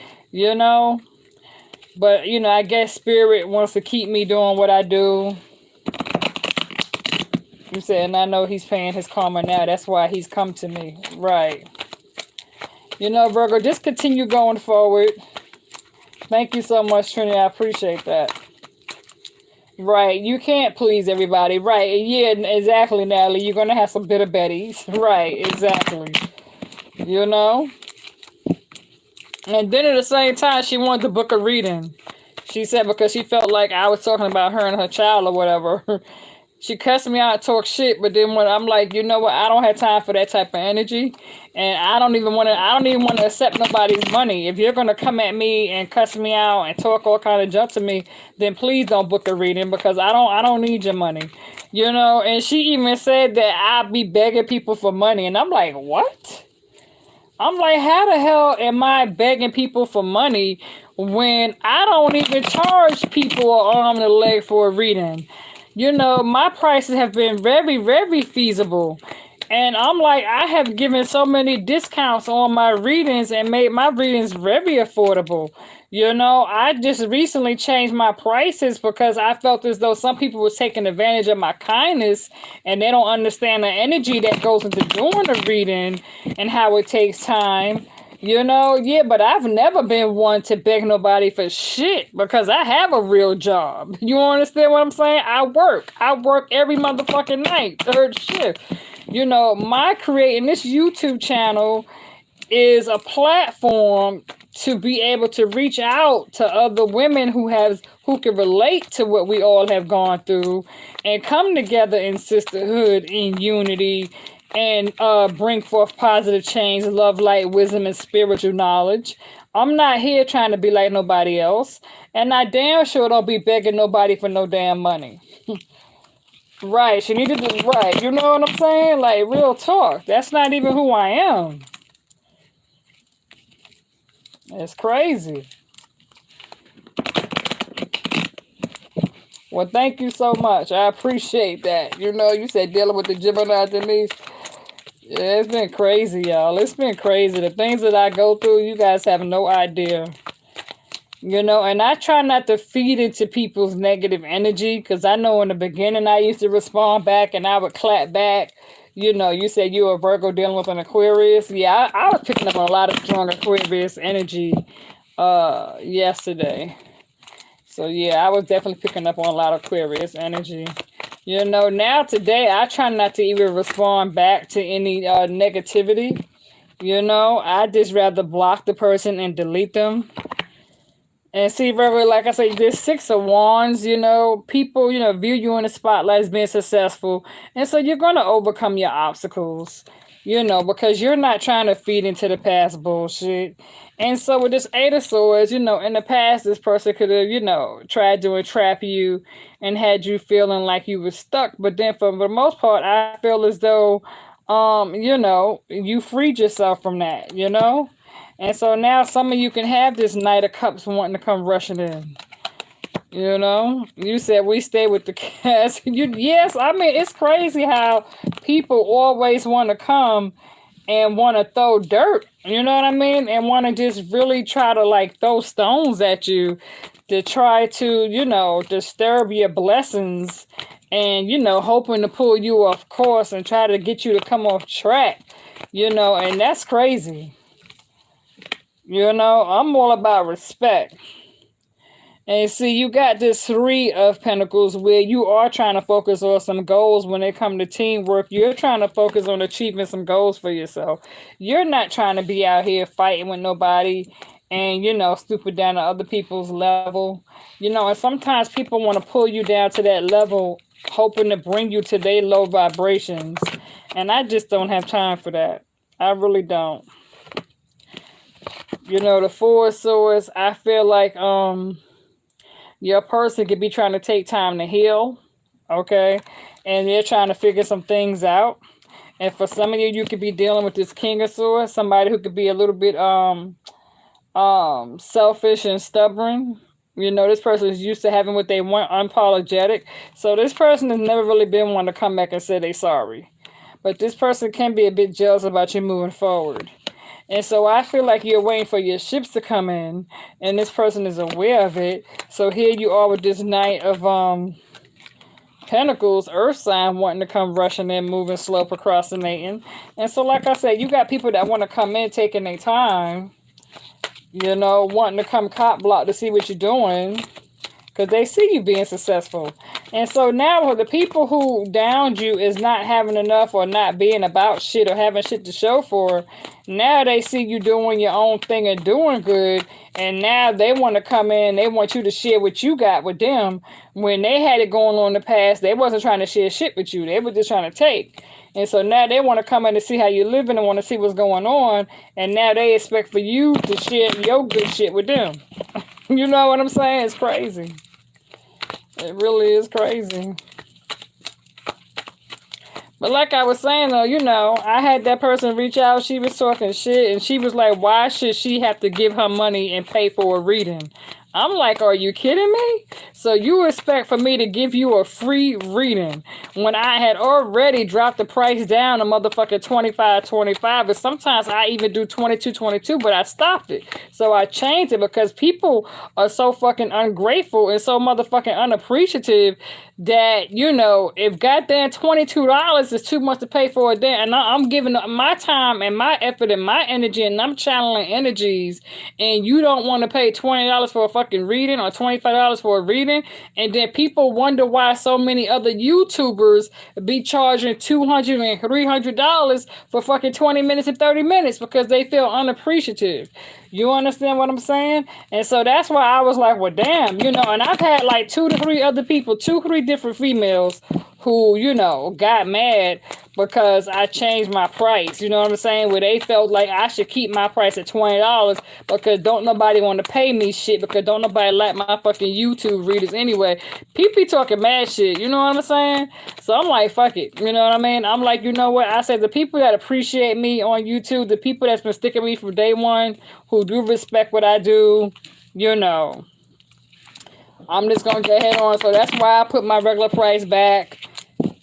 But, I guess Spirit wants to keep me doing what I do. You said, and I know he's paying his karma now. That's why he's come to me. Right. Virgo, just continue going forward. Thank you so much, Trini. I appreciate that. Right, you can't please everybody. Right, yeah, exactly, Natalie. You're going to have some bitter betties. Right, exactly. And then at the same time, she wanted to book a reading. She said because she felt like I was talking about her and her child or whatever. She cussed me out and talk shit, but then when I'm like, you know what, I don't have time for that type of energy. And I don't even want to accept nobody's money. If you're going to come at me and cuss me out and talk all kind of junk to me, then please don't book a reading because I don't need your money. And she even said that I'd be begging people for money. And I'm like, what? I'm like, how the hell am I begging people for money when I don't even charge people an arm and a leg for a reading? My prices have been very, very feasible. And I'm like, I have given so many discounts on my readings and made my readings very affordable. I just recently changed my prices because I felt as though some people was taking advantage of my kindness and they don't understand the energy that goes into doing the reading and how it takes time. Yeah, but I've never been one to beg nobody for shit because I have a real job. You understand what I'm saying? I work. I work every motherfucking night, third shift. My creating this YouTube channel is a platform to be able to reach out to other women who can relate to what we all have gone through and come together in sisterhood, in unity, and bring forth positive change, love, light, wisdom, and spiritual knowledge. I'm not here trying to be like nobody else, and I damn sure don't be begging nobody for no damn money. Right, she needed to, right, you know what I'm saying? Like, real talk. That's not even who I am. It's crazy. Well, thank you so much. I appreciate that. You said dealing with the Gemini Denise. Yeah, it's been crazy, y'all. It's been crazy. The things that I go through, you guys have no idea. And I try not to feed into people's negative energy because I know in the beginning I used to respond back and I would clap back. You said you were a Virgo dealing with an Aquarius. Yeah, I was picking up a lot of strong Aquarius energy yesterday. So yeah, I was definitely picking up on a lot of Aquarius energy. Now today I try not to even respond back to any negativity. I just rather block the person and delete them. And see, Virgo, like I say, this Six of Wands, people, view you in the spotlight as being successful. And so you're going to overcome your obstacles, because you're not trying to feed into the past bullshit. And so with this Eight of Swords, in the past, this person could have, tried to entrap you and had you feeling like you were stuck. But then for the most part, I feel as though, you freed yourself from that, And so now some of you can have this Knight of Cups wanting to come rushing in. You said we stay with the cats. Yes, I mean, it's crazy how people always want to come and want to throw dirt. You know what I mean? And want to just really try to like throw stones at you to try to, disturb your blessings and, hoping to pull you off course and try to get you to come off track, and that's crazy. I'm all about respect. And see, you got this Three of Pentacles where you are trying to focus on some goals when it comes to teamwork. You're trying to focus on achieving some goals for yourself. You're not trying to be out here fighting with nobody and, stooping down to other people's level. And sometimes people want to pull you down to that level, hoping to bring you to their low vibrations. And I just don't have time for that. I really don't. The Four of Swords, I feel like your person could be trying to take time to heal, okay? And they're trying to figure some things out. And for some of you, you could be dealing with this King of Swords, somebody who could be a little bit selfish and stubborn. This person is used to having what they want, unapologetic. So this person has never really been one to come back and say they're sorry. But this person can be a bit jealous about you moving forward. And so I feel like you're waiting for your ships to come in, and this person is aware of it. So here you are with this Knight of Pentacles, Earth sign, wanting to come rushing in, moving slow, procrastinating. And so like I said, you got people that want to come in, taking their time, wanting to come cop block to see what you're doing, because they see you being successful. And so now the people who downed you is not having enough or not being about shit or having shit to show for. Now they see you doing your own thing and doing good. And now they want to come in. They want you to share what you got with them. When they had it going on in the past, they wasn't trying to share shit with you. They were just trying to take. And so now they want to come in to see how you're living and want to see what's going on. And now they expect for you to share your good shit with them. You know what I'm saying? It's crazy. It really is crazy. But like I was saying, though, I had that person reach out. She was talking shit, and she was like, why should she have to give her money and pay for a reading? I'm like, are you kidding me? So you expect for me to give you a free reading when I had already dropped the price down a motherfucking 25.25, and sometimes I even do 22.22, but I stopped it. So I changed it because people are so fucking ungrateful and so motherfucking unappreciative that, you know, if goddamn $22 is too much to pay for a day, and I'm giving up my time and my effort and my energy, and I'm channeling energies, and you don't want to pay $20 for a fucking reading or $25 for a reading, and then people wonder why so many other YouTubers be charging $200 and $300 for fucking 20 minutes and 30 minutes because they feel unappreciative. You understand what I'm saying? And so that's why I was like, well, damn, you know, and I've had like 2 to 3 other people, 2, 3 different females who, you know, got mad because I changed my price. You know what I'm saying? Where they felt like I should keep my price at $20 because don't nobody want to pay me shit because don't nobody like my fucking YouTube readers anyway. People be talking mad shit. You know what I'm saying? So I'm like, fuck it. You know what I mean? I'm like, you know what? I said the people that appreciate me on YouTube, the people that's been sticking with me from day one, who do respect what I do, you know, I'm just going to get head on. So that's why I put my regular price back.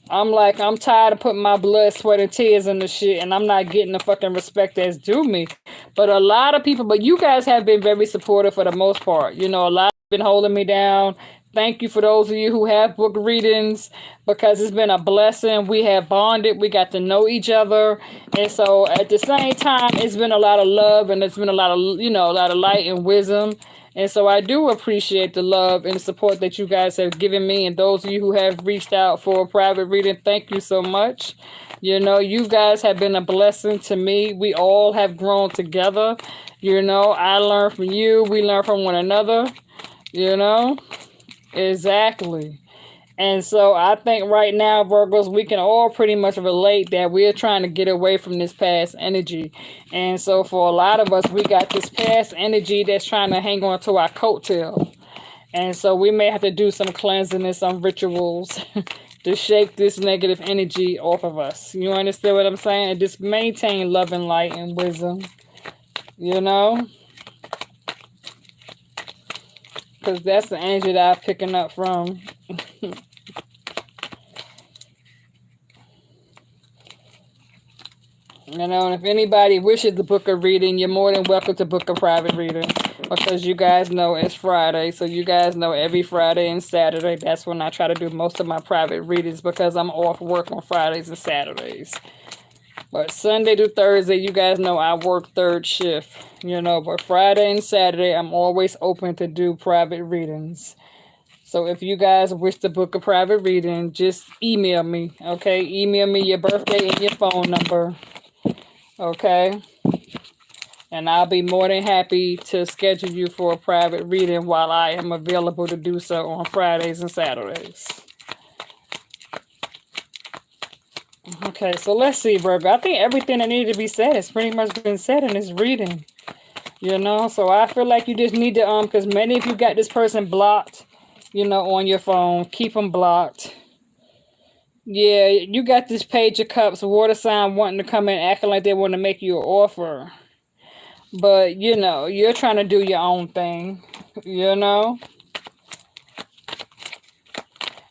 I'm like, I'm tired of putting my blood, sweat, and tears in the shit, and I'm not getting the fucking respect that's due me. But a lot of people, but you guys have been very supportive for the most part. You know, a lot have been holding me down. Thank you for those of you who have book readings because it's been a blessing. We have bonded. We got to know each other. And so at the same time, it's been a lot of love and it's been a lot of, you know, a lot of light and wisdom. And so I do appreciate the love and the support that you guys have given me. And those of you who have reached out for a private reading, thank you so much. You know, you guys have been a blessing to me. We all have grown together. You know, I learn from you. We learn from one another. You know, exactly. And so I think right now, Virgos, we can all pretty much relate that we're trying to get away from this past energy. And so for a lot of us, we got this past energy that's trying to hang on to our coattail. And so we may have to do some cleansing and some rituals to shake this negative energy off of us. You understand what I'm saying? And just maintain love and light and wisdom, you know? Because that's the energy that I'm picking up from. You know, and if anybody wishes to book a reading, you're more than welcome to book a private reading. Because you guys know it's Friday. So you guys know every Friday and Saturday, that's when I try to do most of my private readings because I'm off work on Fridays and Saturdays. But Sunday to Thursday, you guys know I work third shift. You know, but Friday and Saturday, I'm always open to do private readings. So if you guys wish to book a private reading, just email me, okay? Email me your birthday and your phone number. Okay, and I'll be more than happy to schedule you for a private reading while I am available to do so on Fridays and Saturdays. Okay, so let's see, Virgo. I think everything that needed to be said has pretty much been said in this reading. You know, so I feel like you just need to, because many of you got this person blocked, you know, on your phone. Keep them blocked. Yeah, you got this Page of Cups, water sign wanting to come in, acting like they want to make you an offer. But, you know, you're trying to do your own thing, you know?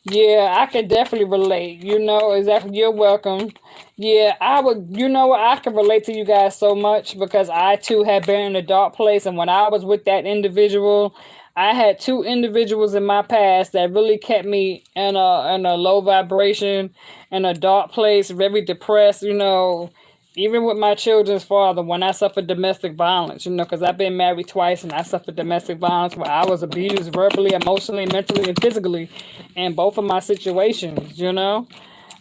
Yeah, I could definitely relate, you know, exactly. You're welcome. Yeah, I would, you know what, I can relate to you guys so much because I too have been in a dark place. And when I was with that individual, I had 2 individuals in my past that really kept me in a low vibration, in a dark place, very depressed, you know, even with my children's father, when I suffered domestic violence, you know, because I've been married twice and I suffered domestic violence where I was abused verbally, emotionally, mentally, and physically in both of my situations, you know.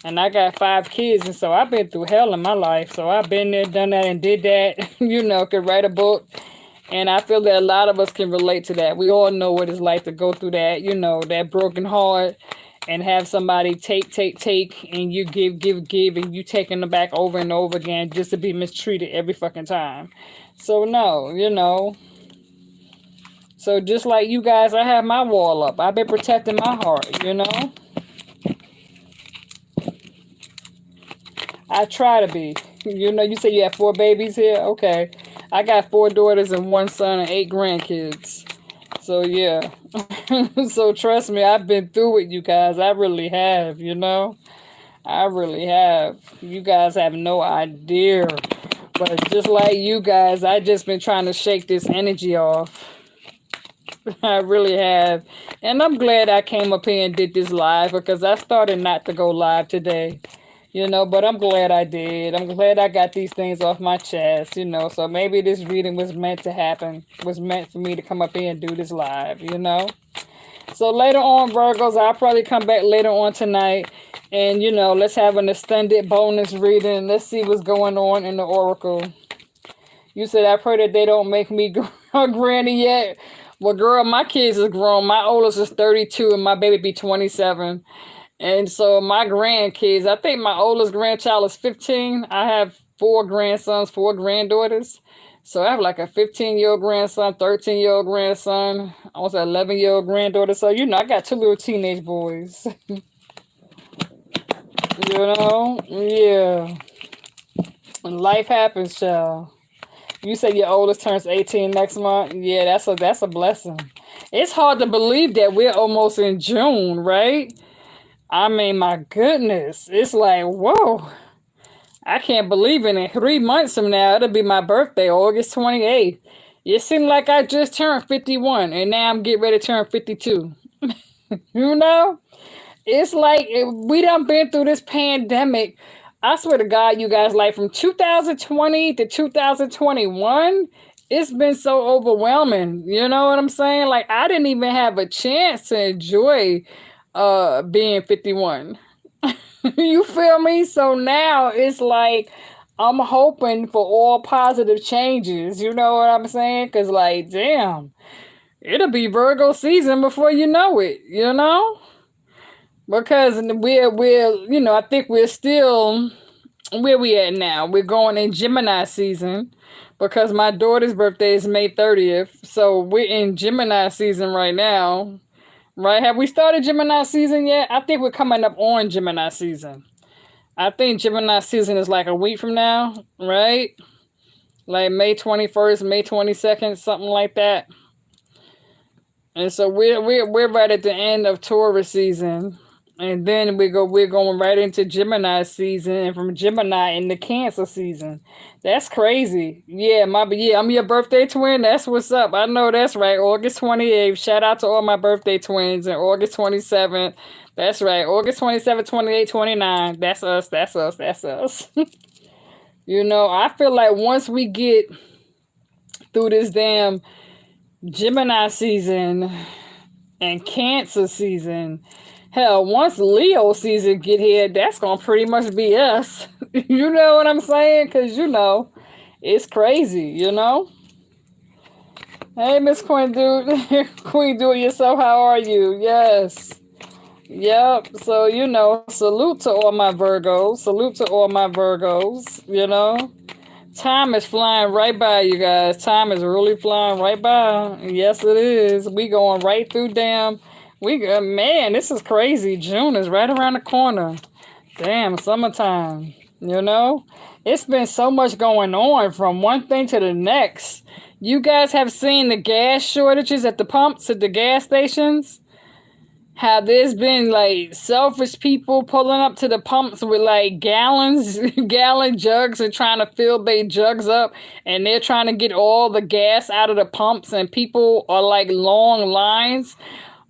And I got 5 kids, and so I've been through hell in my life. So I've been there, done that, and did that, you know, could write a book. And I feel that a lot of us can relate to that. We all know what it's like to go through that, you know, that broken heart and have somebody take, and you give, and you taking them back over and over again just to be mistreated every fucking time. So, no, you know. So, just like you guys, I have my wall up. I've been protecting my heart, you know. I try to be. You know, you say you have 4 babies here? Okay. I got 4 daughters and 1 son and 8 grandkids. So yeah. So trust me, I've been through it, you guys. I really have, you know? I really have. You guys have no idea. But just like you guys, I just been trying to shake this energy off. I really have. And I'm glad I came up here and did this live because I started not to go live today. You know, but I'm glad I did. I'm glad I got these things off my chest, you know. So maybe this reading was meant to happen, was meant for me to come up here and do this live, you know. So later on, Virgos, I'll probably come back later on tonight. And, you know, let's have an extended bonus reading. Let's see what's going on in the Oracle. You said, I pray that they don't make me a granny yet. Well, girl, my kids is grown. My oldest is 32 and my baby be 27. And so my grandkids, I think my oldest grandchild is 15. I have 4 grandsons, 4 granddaughters. So I have like a 15-year-old grandson, 13-year-old grandson, almost an 11-year-old granddaughter. So, you know, I got 2 little teenage boys. You know? Yeah. And life happens, child. You said your oldest turns 18 next month. Yeah, that's a blessing. It's hard to believe that we're almost in June, right? I mean, my goodness. It's like, whoa. I can't believe it. In 3 months from now, it'll be my birthday, August 28th. It seemed like I just turned 51, and now I'm getting ready to turn 52. You know? It's like we done been through this pandemic. I swear to God, you guys, like from 2020 to 2021, it's been so overwhelming. You know what I'm saying? Like I didn't even have a chance to enjoy being 51. You feel me? So now it's like I'm hoping for all positive changes. You know what I'm saying? Cause like, damn, it'll be Virgo season before you know it. You know? Because we're you know, I think we're still where we at now. We're going in Gemini season because my daughter's birthday is May 30th. So we're in Gemini season right now. Right? Have we started Gemini season yet? I think we're coming up on Gemini season. I think Gemini season is like a week from now, right? Like May 21st, May 22nd, something like that. And so we're right at the end of Taurus season. And then we're going right into Gemini season, and from Gemini into Cancer season. That's crazy. Yeah, I'm your birthday twin. That's what's up. I know that's right. August 28th. Shout out to all my birthday twins. And August 27th. That's right. August 27th, 28th, 29th. That's us. That's us. That's us. You know, I feel like once we get through this damn Gemini season and Cancer season, hell, once Leo season get here, that's gonna pretty much be us. You know what I'm saying? Because, you know, it's crazy, you know? Hey, Miss Queen Dude. Queen Do It Yourself, how are you? Yes. Yep. So, you know, salute to all my Virgos. Salute to all my Virgos, you know? Time is flying right by, you guys. Time is really flying right by. Yes, it is. We going right through damn... man, this is crazy. June is right around the corner. Damn, summertime. You know? It's been so much going on from one thing to the next. You guys have seen the gas shortages at the pumps at the gas stations? How there's been like selfish people pulling up to the pumps with like gallon jugs and trying to fill their jugs up, and they're trying to get all the gas out of the pumps, and people are like long lines.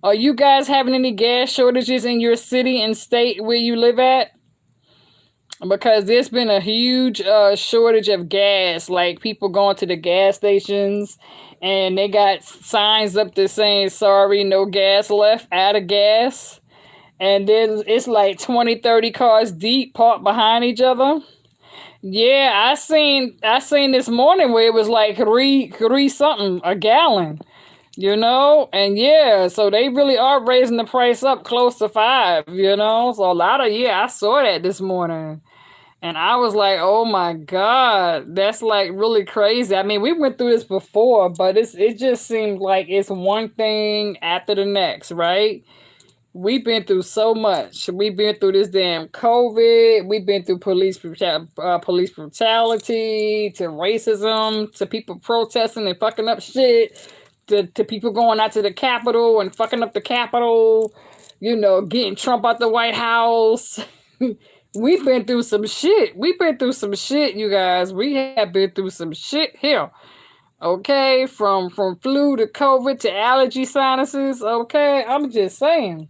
Are you guys having any gas shortages in your city and state where you live at? Because there's been a huge shortage of gas. Like people going to the gas stations and they got signs up there saying, sorry, no gas left, out of gas. And then it's like 20, 30 cars deep parked behind each other. Yeah, I seen this morning where it was like three something a gallon. You know, and yeah, so they really are raising the price up close to 5, you know, so a lot of, I saw that this morning, and I was like, oh my God, that's like really crazy. I mean, we went through this before, but it just seems like it's one thing after the next, right? We've been through so much. We've been through this damn COVID. We've been through police brutality, to racism, to people protesting and fucking up shit, to people going out to the Capitol and fucking up the Capitol, getting Trump out the White House. We've been through some shit. We've been through some shit, you guys. We have been through some shit here. Okay, from flu to COVID to allergy sinuses. Okay, I'm just saying.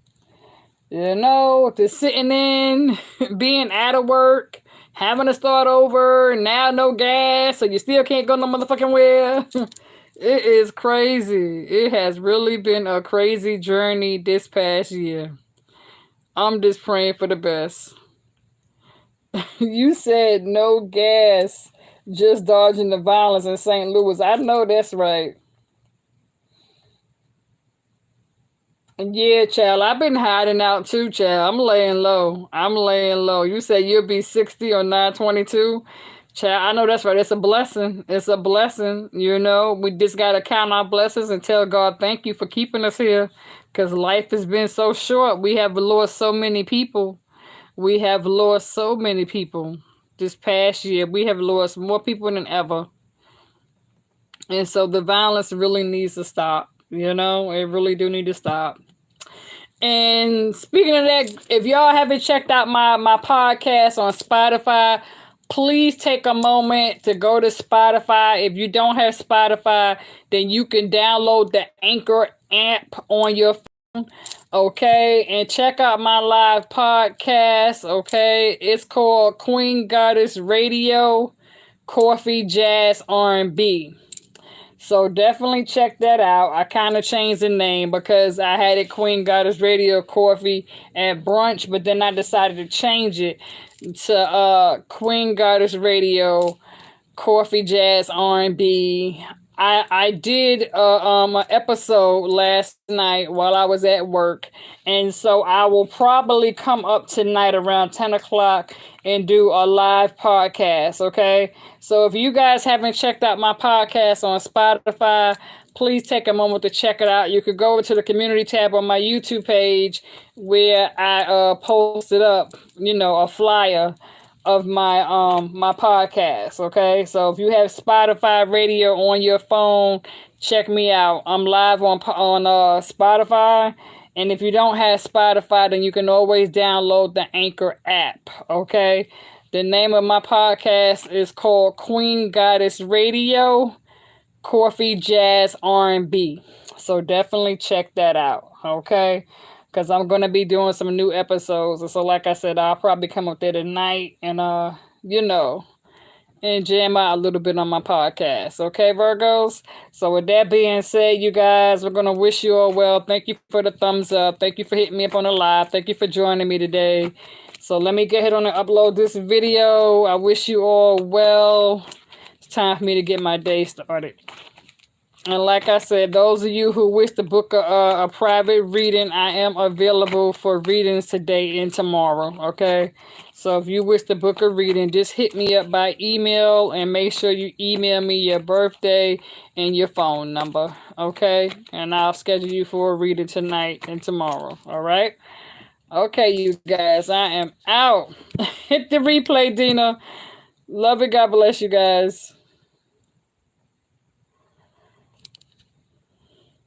To sitting in, being out of work, having to start over, now no gas, so you still can't go no motherfucking where. It is crazy. It has really been a crazy journey this past year. I'm just praying for the best. You said no gas, just dodging the violence in St. Louis. I know that's right. Yeah, child, I've been hiding out too, child. I'm laying low. I'm laying low. You said you'll be 60 or 922. Child, I know that's right. It's a blessing. It's a blessing. We just got to count our blessings and tell God thank you for keeping us here because life has been so short. We have lost so many people. We have lost so many people this past year. We have lost more people than ever. And so the violence really needs to stop. It really do need to stop. And speaking of that, if y'all haven't checked out my podcast on Spotify, please take a moment to go to Spotify. If you don't have Spotify, then you can download the Anchor app on your phone. Okay, and check out my live podcast. Okay, it's called Queen Goddess Radio, Coffee, Jazz, R&B. So definitely check that out. I kind of changed the name because I had it Queen Goddess Radio Coffee and Brunch, but then I decided to change it to Queen Goddess Radio Coffee, Jazz, R&B. I did an episode last night while I was at work, and so I will probably come up tonight around 10 o'clock and do a live podcast, okay? So if you guys haven't checked out my podcast on Spotify, please take a moment to check it out. You could go over to the community tab on my YouTube page where I posted up, a flyer of my my podcast. Okay, so if you have Spotify radio on your phone, check me out. I'm live on Spotify, and if you don't have Spotify, then you can always download the Anchor app. Okay, the name of my podcast is called Queen Goddess Radio, Coffee, Jazz, R&B. So definitely check that out. Okay, because I'm going to be doing some new episodes. And so like I said, I'll probably come up there tonight and, and jam out a little bit on my podcast. Okay, Virgos? So with that being said, you guys, we're going to wish you all well. Thank you for the thumbs up. Thank you for hitting me up on the live. Thank you for joining me today. So let me get ahead on and upload this video. I wish you all well. It's time for me to get my day started. And like I said, those of you who wish to book a private reading, I am available for readings today and tomorrow, okay? So if you wish to book a reading, just hit me up by email and make sure you email me your birthday and your phone number, okay? And I'll schedule you for a reading tonight and tomorrow, all right? Okay, you guys, I am out. Hit the replay, Dina. Love it. God bless you guys.